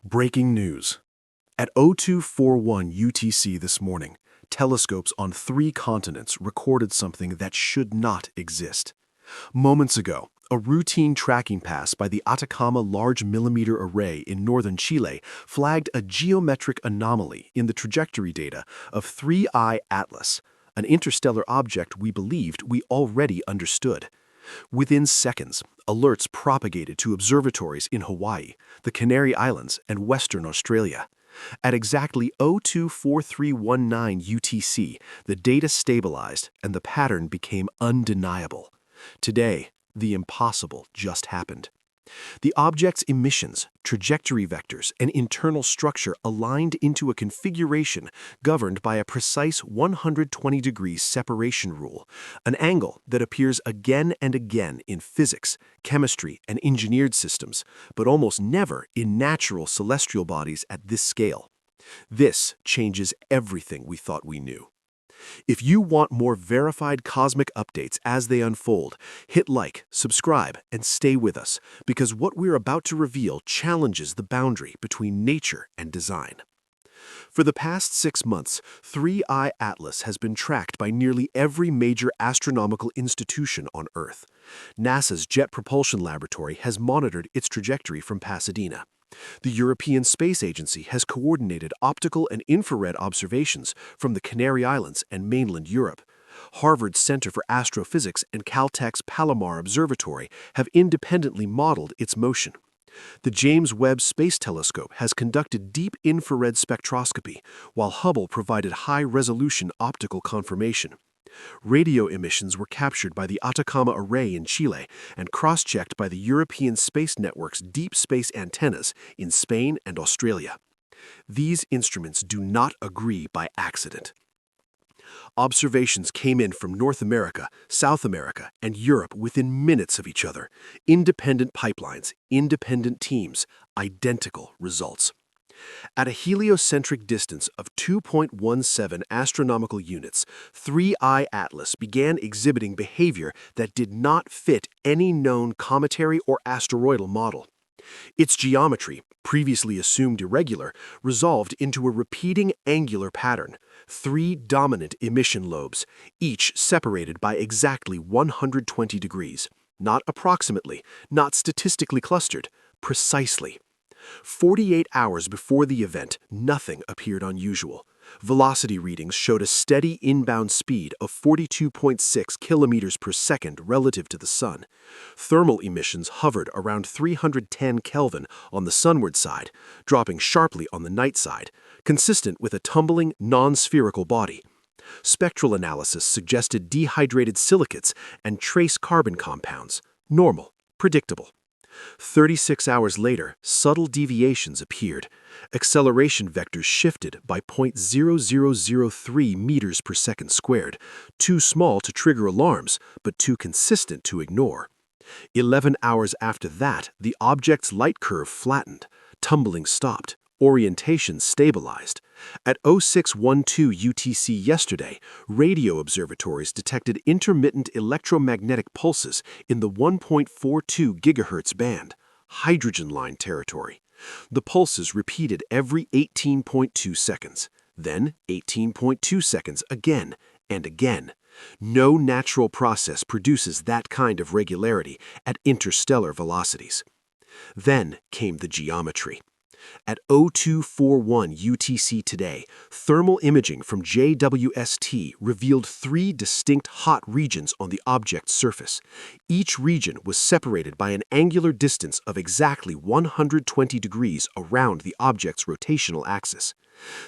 Breaking news. At 0241 UTC this morning, telescopes on 3 continents recorded something that should not exist. Moments ago, a routine tracking pass by the Atacama Large Millimeter Array in northern Chile flagged a geometric anomaly in the trajectory data of 3I Atlas, an interstellar object we believed we already understood. Within seconds, alerts propagated to observatories in Hawaii, the Canary Islands, and Western Australia. At exactly 024319 UTC, the data stabilized and the pattern became undeniable. Today, the impossible just happened. The object's emissions, trajectory vectors, and internal structure aligned into a configuration governed by a precise 120-degree separation rule, an angle that appears again and again in physics, chemistry, and engineered systems, but almost never in natural celestial bodies at this scale. This changes everything we thought we knew. If you want more verified cosmic updates as they unfold, hit like, subscribe, and stay with us, because what we're about to reveal challenges the boundary between nature and design. For the past 6 months, 3I Atlas has been tracked by nearly every major astronomical institution on Earth. NASA's Jet Propulsion Laboratory has monitored its trajectory from Pasadena. The European Space Agency has coordinated optical and infrared observations from the Canary Islands and mainland Europe. Harvard's Center for Astrophysics and Caltech's Palomar Observatory have independently modeled its motion. The James Webb Space Telescope has conducted deep infrared spectroscopy, while Hubble provided high-resolution optical confirmation. Radio emissions were captured by the Atacama Array in Chile and cross-checked by the European Space Network's deep space antennas in Spain and Australia. These instruments do not agree by accident. Observations came in from North America, South America, and Europe within minutes of each other. Independent pipelines, independent teams, identical results. At a heliocentric distance of 2.17 astronomical units, 3I Atlas began exhibiting behavior that did not fit any known cometary or asteroidal model. Its geometry, previously assumed irregular, resolved into a repeating angular pattern, 3 dominant emission lobes, each separated by exactly 120 degrees. Not approximately, not statistically clustered, precisely. 48 hours before the event, nothing appeared unusual. Velocity readings showed a steady inbound speed of 42.6 kilometers per second relative to the Sun. Thermal emissions hovered around 310 Kelvin on the sunward side, dropping sharply on the night side, consistent with a tumbling, non-spherical body. Spectral analysis suggested dehydrated silicates and trace carbon compounds. Normal, predictable. 36 hours later, subtle deviations appeared. Acceleration vectors shifted by 0.0003 meters per second squared, too small to trigger alarms, but too consistent to ignore. 11 hours after that, the object's light curve flattened, tumbling stopped, orientation stabilized. At 0612 UTC yesterday, radio observatories detected intermittent electromagnetic pulses in the 1.42 GHz band, hydrogen line territory. The pulses repeated every 18.2 seconds, then 18.2 seconds again and again. No natural process produces that kind of regularity at interstellar velocities. Then came the geometry. At 0241 UTC today, thermal imaging from JWST revealed 3 distinct hot regions on the object's surface. Each region was separated by an angular distance of exactly 120 degrees around the object's rotational axis.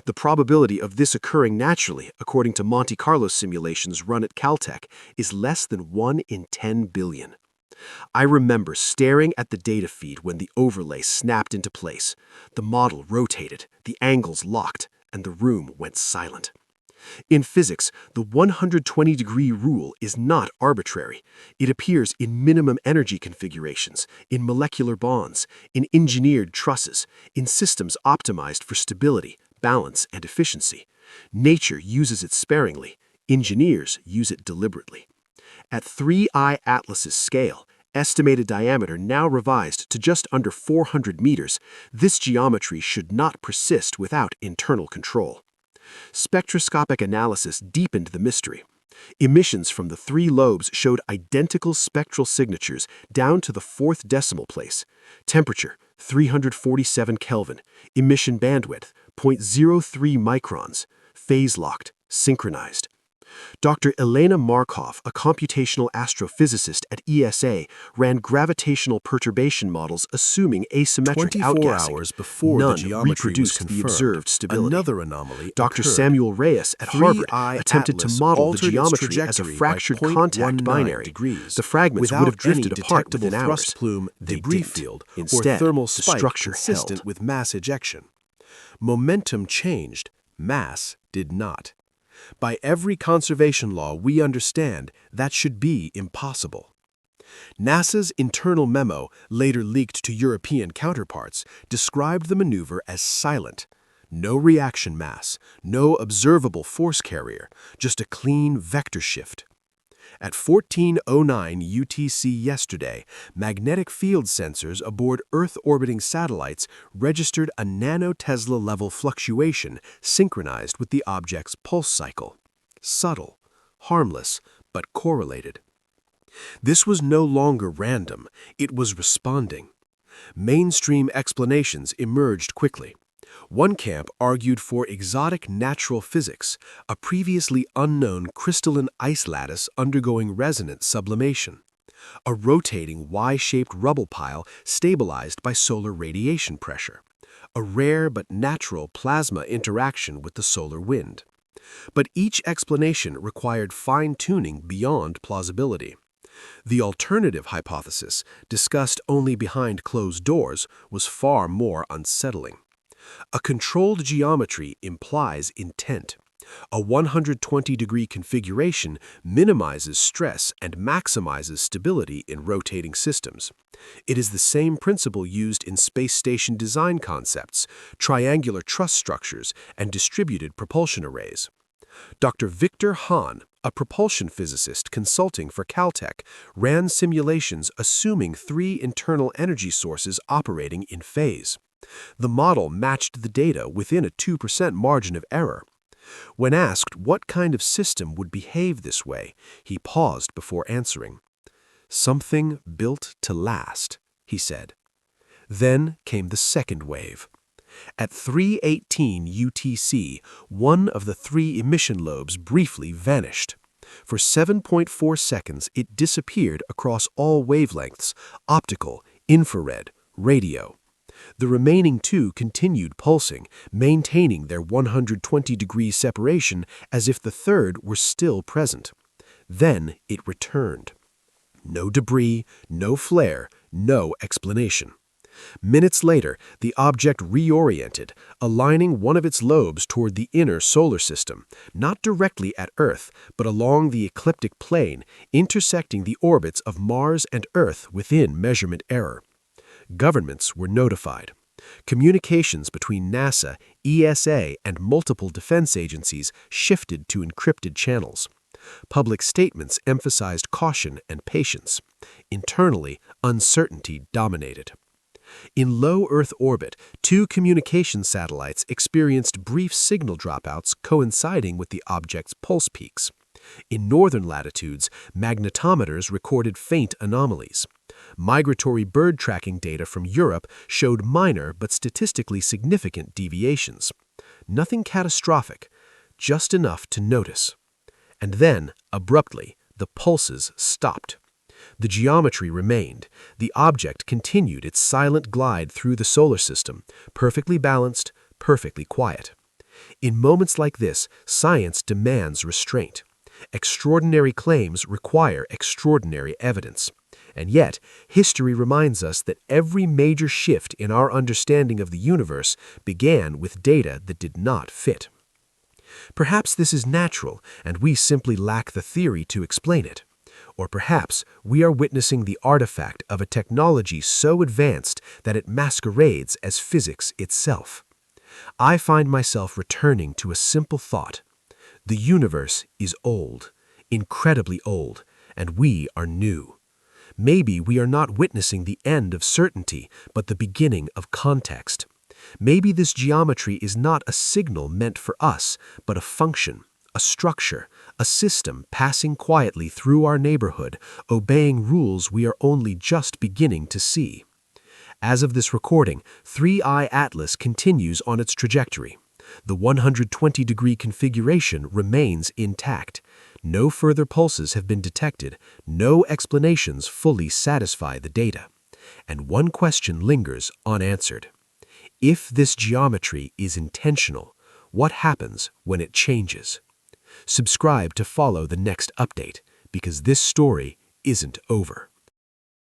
The probability of this occurring naturally, according to Monte Carlo simulations run at Caltech, is less than 1 in 10 billion. I remember staring at the data feed when the overlay snapped into place. The model rotated, the angles locked, and the room went silent. In physics, the 120-degree rule is not arbitrary. It appears in minimum energy configurations, in molecular bonds, in engineered trusses, in systems optimized for stability, balance, and efficiency. Nature uses it sparingly. Engineers use it deliberately. At 3I Atlas's scale, estimated diameter now revised to just under 400 meters, this geometry should not persist without internal control. Spectroscopic analysis deepened the mystery. Emissions from the three lobes showed identical spectral signatures down to the fourth decimal place. Temperature, 347 Kelvin. Emission bandwidth, 0.03 microns. Phase-locked, synchronized. Dr. Elena Markov, a computational astrophysicist at ESA, ran gravitational perturbation models assuming asymmetric 24 outgassing. hours before None the geometry was reproduced the confirmed, observed stability. another anomaly Dr. occurred. Samuel Reyes at Harvard 3I attempted to Atlas model the altered its geometry as a trajectory by fractured contact 0.19 binary. degrees The fragments would without have drifted any apart detectable within thrust hours. plume, They debris didn't. field, Instead, or thermal the spike structure consistent held. with mass ejection. Momentum changed, mass did not. By every conservation law we understand, that should be impossible. NASA's internal memo, later leaked to European counterparts, described the maneuver as silent. No reaction mass, no observable force carrier, just a clean vector shift. At 14:09 UTC yesterday, magnetic field sensors aboard Earth-orbiting satellites registered a nanotesla-level fluctuation synchronized with the object's pulse cycle. Subtle, harmless, but correlated. This was no longer random, it was responding. Mainstream explanations emerged quickly. One camp argued for exotic natural physics, a previously unknown crystalline ice lattice undergoing resonant sublimation. A rotating Y-shaped rubble pile stabilized by solar radiation pressure. A rare but natural plasma interaction with the solar wind. But each explanation required fine-tuning beyond plausibility. The alternative hypothesis, discussed only behind closed doors, was far more unsettling. A controlled geometry implies intent. A 120-degree configuration minimizes stress and maximizes stability in rotating systems. It is the same principle used in space station design concepts, triangular truss structures, and distributed propulsion arrays. Dr. Victor Hahn, a propulsion physicist consulting for Caltech, ran simulations assuming three internal energy sources operating in phase. The model matched the data within a 2% margin of error. When asked what kind of system would behave this way, he paused before answering. "Something built to last," he said. Then came the second wave. At 3:18 UTC, one of the three emission lobes briefly vanished. For 7.4 seconds, it disappeared across all wavelengths: optical, infrared, radio. The remaining two continued pulsing, maintaining their 120-degree separation as if the third were still present. Then it returned. No debris, no flare, no explanation. Minutes later, the object reoriented, aligning one of its lobes toward the inner solar system, not directly at Earth, but along the ecliptic plane, intersecting the orbits of Mars and Earth within measurement error. Governments were notified. Communications between NASA, ESA, and multiple defense agencies shifted to encrypted channels. Public statements emphasized caution and patience. Internally, uncertainty dominated. In low Earth orbit, two communication satellites experienced brief signal dropouts coinciding with the object's pulse peaks. In northern latitudes, magnetometers recorded faint anomalies. Migratory bird tracking data from Europe showed minor but statistically significant deviations. Nothing catastrophic, just enough to notice. And then, abruptly, the pulses stopped. The geometry remained. The object continued its silent glide through the solar system, perfectly balanced, perfectly quiet. In moments like this, science demands restraint. Extraordinary claims require extraordinary evidence. And yet, history reminds us that every major shift in our understanding of the universe began with data that did not fit. Perhaps this is natural, and we simply lack the theory to explain it. Or perhaps we are witnessing the artifact of a technology so advanced that it masquerades as physics itself. I find myself returning to a simple thought. The universe is old, incredibly old, and we are new. Maybe we are not witnessing the end of certainty, but the beginning of context. Maybe this geometry is not a signal meant for us, but a function, a structure, a system passing quietly through our neighborhood, obeying rules we are only just beginning to see. As of this recording, 3I Atlas continues on its trajectory. The 120-degree configuration remains intact. No further pulses have been detected, no explanations fully satisfy the data. And one question lingers unanswered. If this geometry is intentional, what happens when it changes? Subscribe to follow the next update, because this story isn't over.